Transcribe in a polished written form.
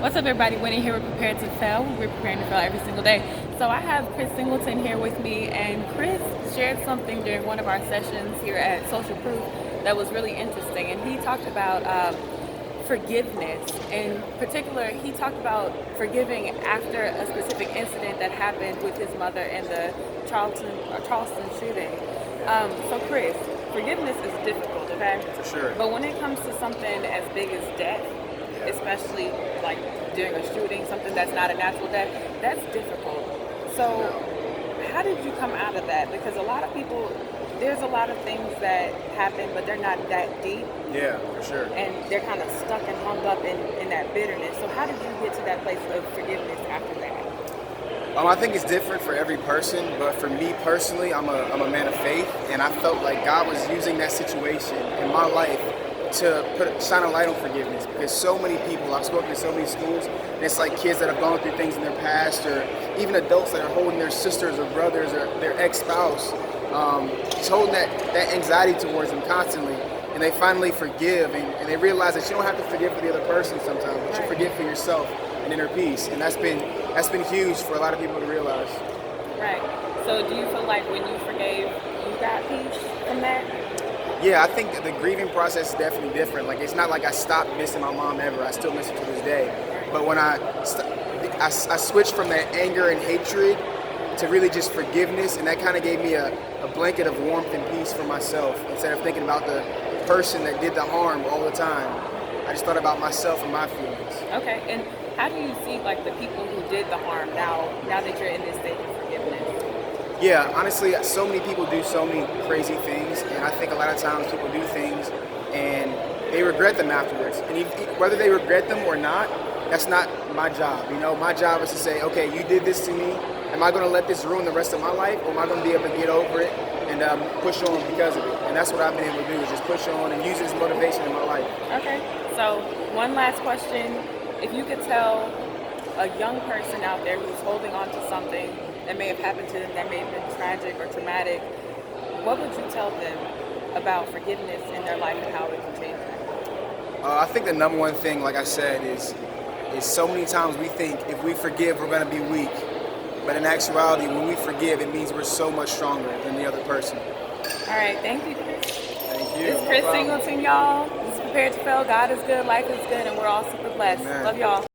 What's up, everybody? Winnie here with Prepared to Fail. We're preparing to fail every single day. So I have Chris Singleton here with me, and Chris shared something during one of our sessions here at Social Proof that was really interesting. And he talked about forgiveness. In particular, he talked about forgiving after a specific incident that happened with his mother in the Charleston shooting. So Chris, forgiveness is difficult, okay? For sure. But when it comes to something as big as death, especially like during a shooting, something that's not a natural death, that's difficult. So how did you come out of that? Because a lot of people, there's a lot of things that happen, but they're not that deep. Yeah, for sure. And they're kind of stuck and hung up in that bitterness. So how did you get to that place of forgiveness after that? I think it's different for every person, but for me personally, I'm a man of faith, and I felt like God was using that situation in my life to shine a light on forgiveness, because so many people, I've spoken to so many schools, and it's like kids that have gone through things in their past, or even adults that are holding their sisters or brothers or their ex-spouse, just holding that anxiety towards them constantly, and they finally forgive, and they realize that you don't have to forgive for the other person sometimes, but you forgive for yourself and inner peace, and that's been huge for a lot of people to realize. Right. So do you feel like when you forgave, you got peace from that? Yeah, I think the grieving process is definitely different. Like, it's not like I stopped missing my mom ever. I still miss her to this day. But when I switched from that anger and hatred to really just forgiveness, and that kind of gave me a blanket of warmth and peace for myself. Instead of thinking about the person that did the harm all the time, I just thought about myself and my feelings. Okay, and how do you see like the people who did the harm now that you're in this state of forgiveness? Yeah, honestly, so many people do so many crazy things, and I think a lot of times people do things and they regret them afterwards. And whether they regret them or not, that's not my job. You know, my job is to say, okay, you did this to me. Am I going to let this ruin the rest of my life, or am I going to be able to get over it and push on because of it? And that's what I've been able to do, is just push on and use it as motivation in my life. Okay, so one last question. If you could tell a young person out there who's holding on to something that may have happened to them, that may have been tragic or traumatic, what would you tell them about forgiveness in their life and how it can change them? I think the number one thing, like I said, is so many times we think if we forgive, we're going to be weak. But in actuality, when we forgive, it means we're so much stronger than the other person. All right, thank you, Chris. Thank you. This is Chris Singleton, y'all. This is Prepared to Fail. God is good, life is good, and we're all super blessed. Amen. Love y'all.